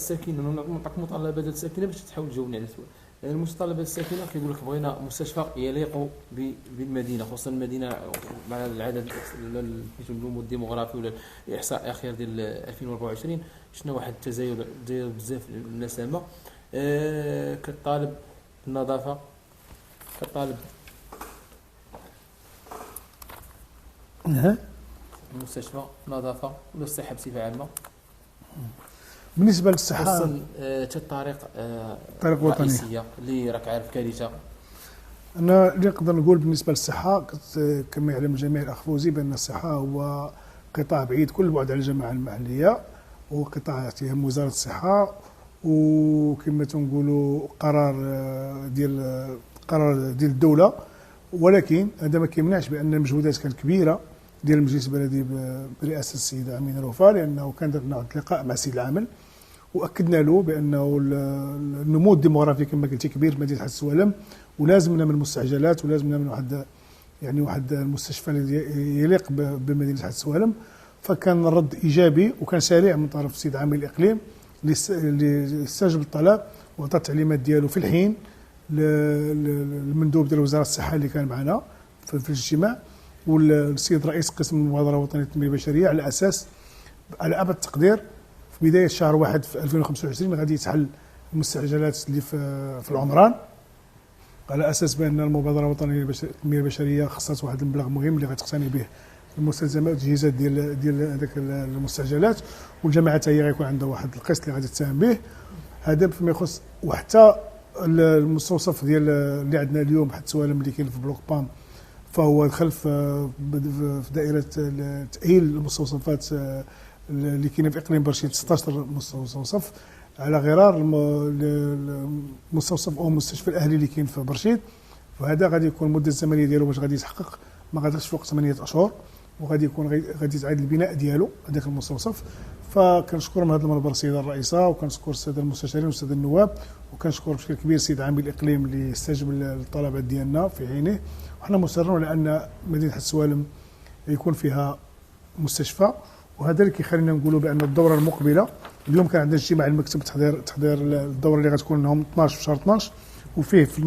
الساكنه نعطيك متطلبات الساكنه باش تحاول تجاوبني على السؤال. يعني المتطلبات الساكنه كيقول لك بغينا مستشفى يليق بالمدينه، خصوصا المدينه مع العدد النمو الديموغرافي ولا الاحصاء الاخير ديال 2024 شفنا واحد التزايد بزاف النسمه. كطالب النظافه، كطالب المستشفى، نظافه ولا الصحه بصفه عامه. بالنسبه للصحه خصوصا الطريق طريق وطني الرئيسيه اللي راك عارف كارثه. انا اللي نقدر نقول بالنسبه للصحه، كما يعلم جميع الاخ فوزي بان الصحه هو قطاع بعيد كل البعد عن الجماعه المحليه، وقطاع يهم وزاره الصحه، وكما تنقولوا قرار ديال الدوله. ولكن هذا ما كيمنعش بان المجهودات كانت كبيره ديال المجلس البلدي برئاسه السيده امينه الوفا، لانه كان درنا واحد اللقاء مع السيد العامل واكدنا له بانه النمو الديموغرافي كما قلتي كبير في مدينه حدث السوالم، ولازمنا من المستعجلات ولازمنا من واحد المستشفى الذي يليق بمدينه حدث السوالم. فكان الرد ايجابي وكان سريع من طرف السيد عامل الاقليم اللي استجاب الطلب وعطى التعليمات ديالو في الحين للمندوب ديال وزاره الصحه اللي كان معنا في الاجتماع، والسيد رئيس قسم المبادره الوطنيه للتنميه البشريه، على اساس على ابعد التقدير في بدايه شهر 1 في 2025 غادي يتحل المستعجلات اللي في العمران، على اساس بان المبادره الوطنيه للتنميه البشريه خصها واحد المبلغ مهم اللي غتقتني به المستلزمات والتجهيزات ديال هذاك المستعجلات، والجماعه هي غيكون عندها واحد القسط اللي غادي تساهم به. هذا فيما يخص، وحتى المستوصف ديال اللي عندنا اليوم حتى سوالم اللي كاين في بلوك بام، فهو دخل في دائره تاهيل المستوصفات اللي كاينه في اقليم برشيد، 16 مستوصف على غرار المستوصف او المستشفى الاهلي اللي كاين في برشيد. وهذا غادي يكون المده الزمنيه ديالو باش غادي يتحقق ما غاديش فوق 8 اشهر، وغادي يكون غادي يتعاد البناء ديالو هذاك المستوصف. فكنشكر من هذا المنبر السيده الرئيسه، وكنشكر الساده المستشارين والساده النواب، وكنشكر بشكل كبير السيد عامل الاقليم اللي استجاب للطلبات ديالنا في حينه. وحنا مصرون على ان مدينه حدث السوالم يكون فيها مستشفى، وهذا اللي كيخلينا نقولوا بان الدوره المقبله اليوم كان عندنا اجتماع المكتب تحضير الدوره اللي غتكون لهم 12 في شهر 12، وفيه في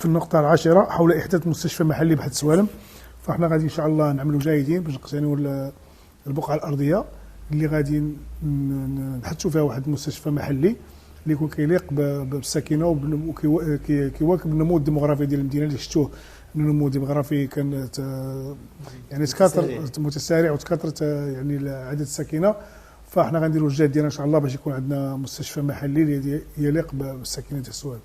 النقطه العاشره حول احداث مستشفى محلي بحدث السوالم. فاحنا غادي ان شاء الله نعملوا جاهدين باش نقتنيوا البقعه الارضيه اللي غادي نحطوا فيها واحد المستشفى محلي اللي يكون كيليق بالسكينه وكيواكب النمو الديموغرافي ديال المدينه اللي شفتوه. النمو الديموغرافي كان يعني تكاثر متسارع وتكاثرت يعني عدد السكينه. فاحنا غنديروا الجهد ديالنا ان شاء الله باش يكون عندنا مستشفى محلي اللي يليق بالسكينه ديال السوالم.